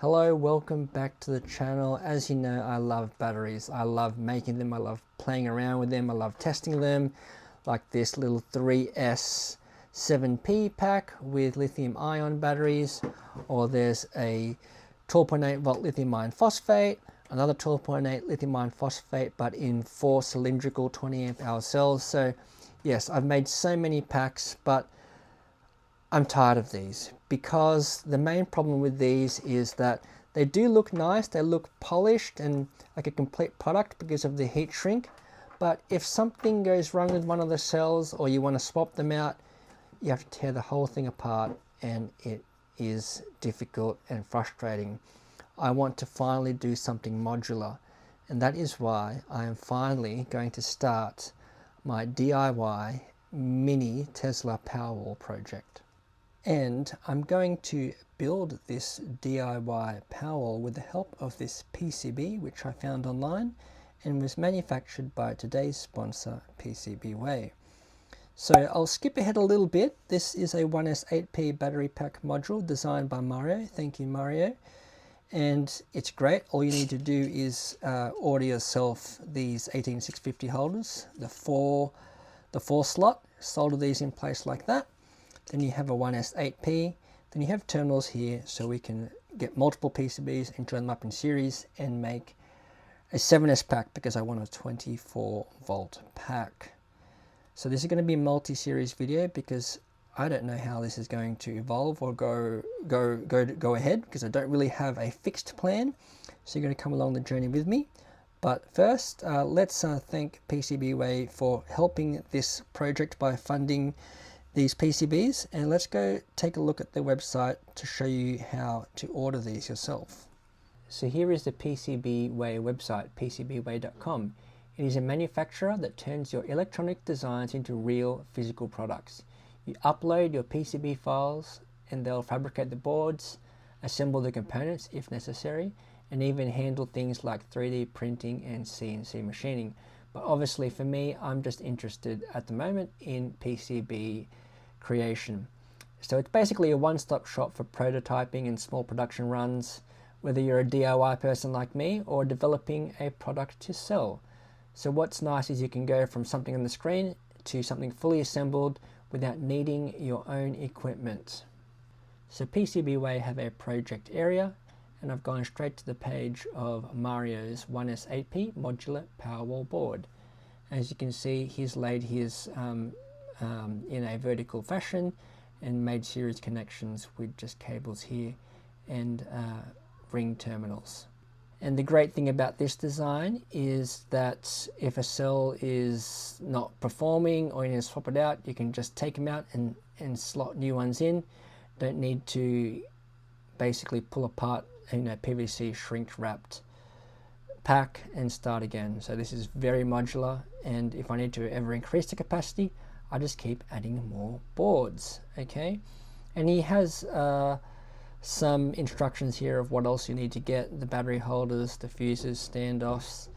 Hello, welcome back to the channel. As you know, I love batteries. I love making them, I love playing around with them, I love testing them, like this little 3S 7P pack with lithium ion batteries, or there's a 12.8 volt lithium iron phosphate, another 12.8 lithium iron phosphate, but in 4 cylindrical 20 amp hour cells. So yes, I've made so many packs, but I'm tired of these, because the main problem with these is that they do look nice, they look polished and like a complete product because of the heat shrink, but if something goes wrong with one of the cells or you want to swap them out, you have to tear the whole thing apart, and it is difficult and frustrating. I want to finally do something modular, and that is why I am finally going to start my DIY mini Tesla Powerwall project. And I'm going to build this DIY Powerwall with the help of this PCB, which I found online and was manufactured by today's sponsor, PCBWay. So I'll skip ahead a little bit. This is a 1S8P battery pack module designed by Mario. Thank you, Mario. And it's great. All you need to do is order yourself these 18650 holders, the four slot, solder these in place like that. Then you have a 1S8P, then you have terminals here so we can get multiple PCBs and join them up in series and make a 7S pack, because I want a 24 volt pack. So this is going to be a multi-series video because I don't know how this is going to evolve or go ahead, because I don't really have a fixed plan. So you're going to come along the journey with me. But first, let's thank PCBWay for helping this project by funding these PCBs, and let's go take a look at their website to show you how to order these yourself. So here is the PCBWay website, PCBWay.com. It is a manufacturer that turns your electronic designs into real physical products. You upload your PCB files and they'll fabricate the boards, assemble the components if necessary, and even handle things like 3D printing and CNC machining. But obviously for me, I'm just interested at the moment in PCB creation. So it's basically a one-stop shop for prototyping and small production runs, whether you're a DIY person like me or developing a product to sell. So what's nice is you can go from something on the screen to something fully assembled without needing your own equipment. So PCBWay have a project area, and I've gone straight to the page of Mario's 1S8P Modular Powerwall board. As you can see, he's laid his in a vertical fashion and made series connections with just cables here and ring terminals. And the great thing about this design is that if a cell is not performing or you need to swap it out, you can just take them out and slot new ones in. Don't need to basically pull apart PVC shrink wrapped pack and start again. So this is very modular, and if I need to ever increase the capacity, I just keep adding more boards. Okay, and he has some instructions here of what else you need to get: the battery holders, the fuses, standoffs.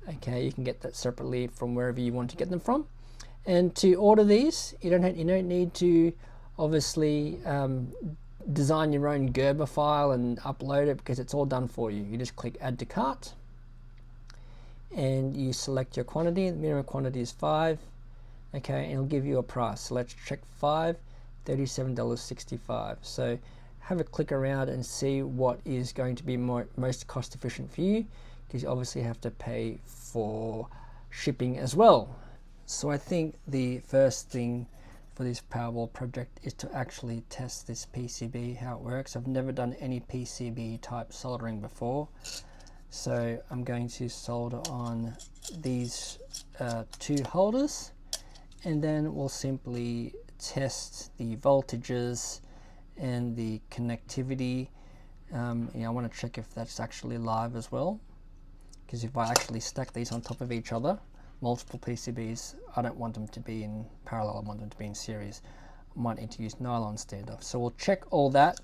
Okay, you can get that separately from wherever you want to get them from. And to order these, you don't need to obviously design your own Gerber file and upload it, because it's all done for you. You just click add to cart and you select your quantity. The minimum quantity is 5. Okay, and it'll give you a price. So let's check 5, $37.65. So have a click around and see what is going to be most cost efficient for you, because you obviously have to pay for shipping as well. So I think the first thing for this Powerwall project is to actually test this PCB, how it works. I've never done any PCB type soldering before, so I'm going to solder on these 2 holders, and then we'll simply test the voltages and the connectivity. I want to check if that's actually live as well, because if I actually stack these on top of each other, multiple PCBs, I don't want them to be in parallel, I want them to be in series. I might need to use nylon standoff. So we'll check all that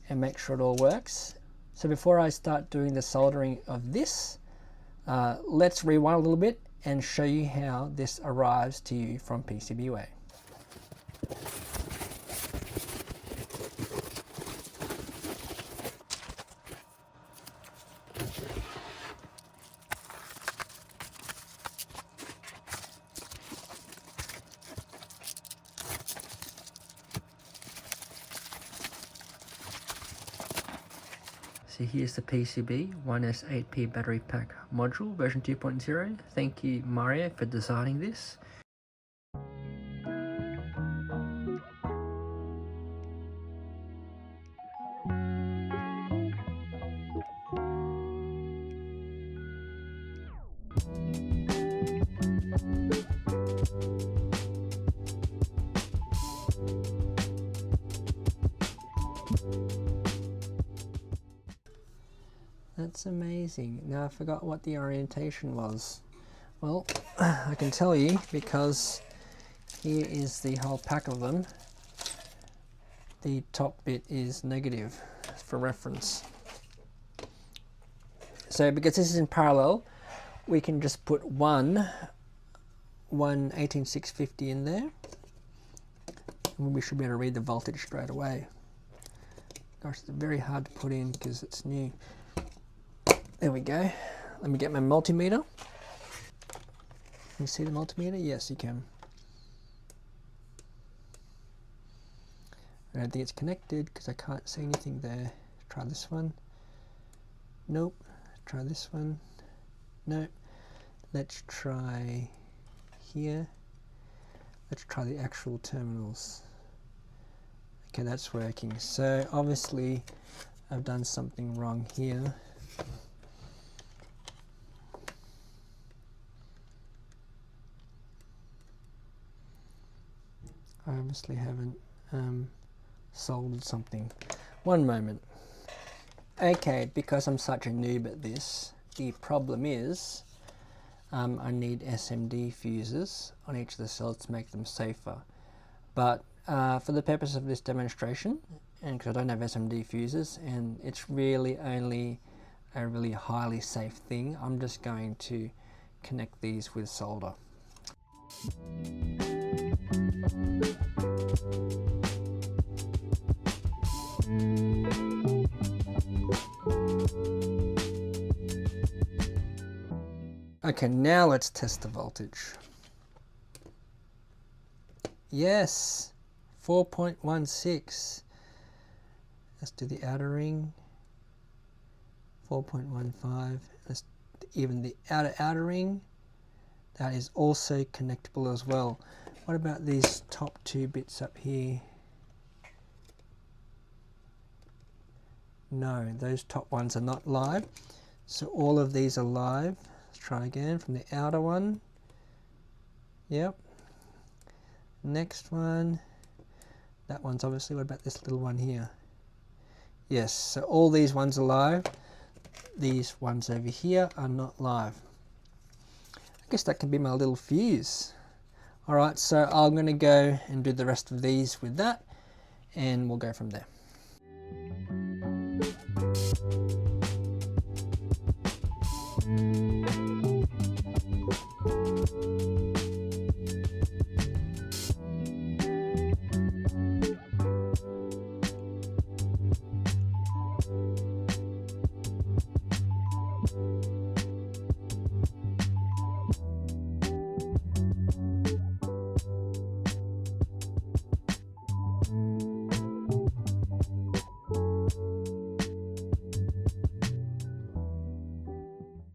and make sure it all works. So before I start doing the soldering of this, let's rewind a little bit and show you how this arrives to you from PCBWay. So here's the PCB 1S8P battery pack module version 2.0. Thank you, Mario, for designing this. That's amazing. Now I forgot what the orientation was. Well, I can tell you because here is the whole pack of them. The top bit is negative for reference. So because this is in parallel, we can just put one 18650 in there. And we should be able to read the voltage straight away. Gosh, it's very hard to put in because it's new. There we go. Let me get my multimeter. Can you see the multimeter? Yes, you can. I don't think it's connected because I can't see anything there. Try this one. Nope. Try this one. Nope. Let's try here. Let's try the actual terminals. Okay, that's working. So obviously I've done something wrong here. I obviously haven't soldered something. One moment. Okay, because I'm such a noob at this, the problem is I need SMD fuses on each of the cells to make them safer. But for the purpose of this demonstration, and because I don't have SMD fuses, and it's really only a really highly safe thing, I'm just going to connect these with solder. Okay, now let's test the voltage. Yes, 4.16. Let's do the outer ring. 4.15. Let's even the outer ring. That is also connectable as well. What about these top two bits up here? No, those top ones are not live. So all of these are live. Let's try again from the outer one. Yep. Next one. That one's obviously, what about this little one here? Yes, so all these ones are live. These ones over here are not live. I guess that can be my little fuse. Alright, so I'm going to go and do the rest of these with that, and we'll go from there.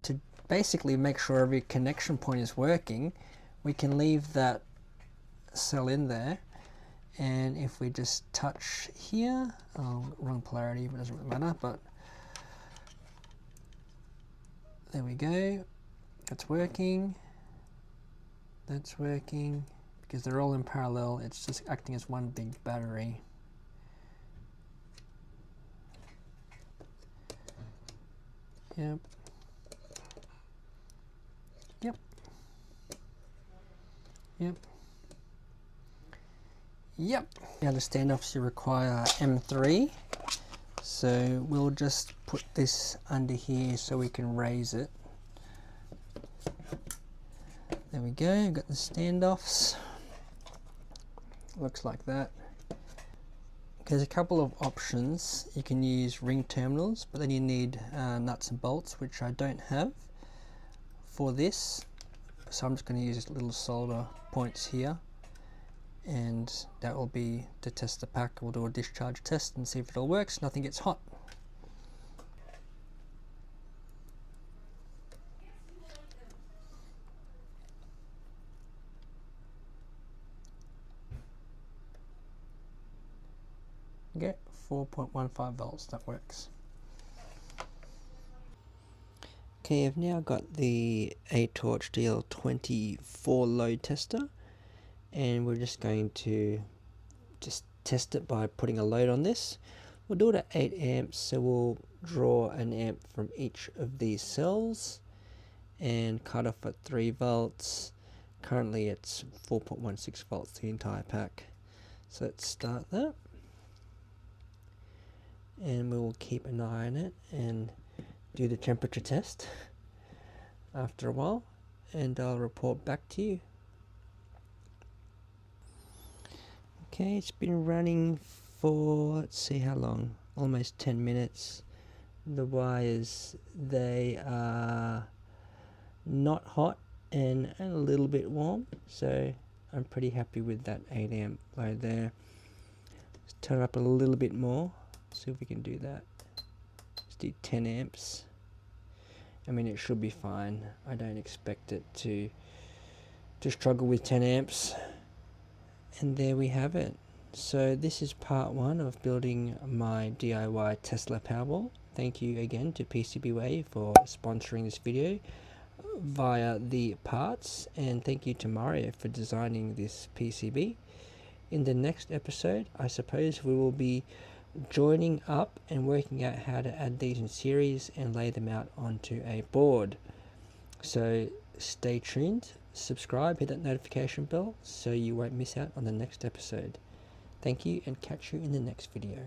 To basically make sure every connection point is working, we can leave that cell in there, and if we just touch here, wrong polarity, but it doesn't really matter, but there we go, that's working, because they're all in parallel, it's just acting as one big battery. Yep. Yep. Yep. Yep. Now the standoffs you require M3. So we'll just put this under here so we can raise it. There we go, we've got the standoffs. Looks like that. There's a couple of options. You can use ring terminals, but then you need nuts and bolts, which I don't have for this. So I'm just going to use little solder points here, and that will be to test the pack. We'll do a discharge test and see if it all works, nothing gets hot. Okay, 4.15 volts, that works. Okay, I've now got the A-Torch DL24 load tester, and we're just going to test it by putting a load on this. We'll do it at 8 amps, so we'll draw an amp from each of these cells and cut off at 3 volts. Currently it's 4.16 volts the entire pack. So let's start that. And we will keep an eye on it and do the temperature test after a while, and I'll report back to you. Okay, it's been running for, let's see how long, almost 10 minutes. The wires, they are not hot and a little bit warm, so I'm pretty happy with that 8 amp load there. Let's turn it up a little bit more, see if we can do that. Let's do 10 amps. I mean, it should be fine. I don't expect it to struggle with 10 amps. And there we have it. So this is part 1 of building my DIY Tesla Powerwall. Thank you again to PCBWay for sponsoring this video via the parts, and thank you to Mario for designing this PCB. In the next episode, I suppose we will be joining up and working out how to add these in series and lay them out onto a board. So stay tuned, subscribe, hit that notification bell so you won't miss out on the next episode. Thank you, and catch you in the next video.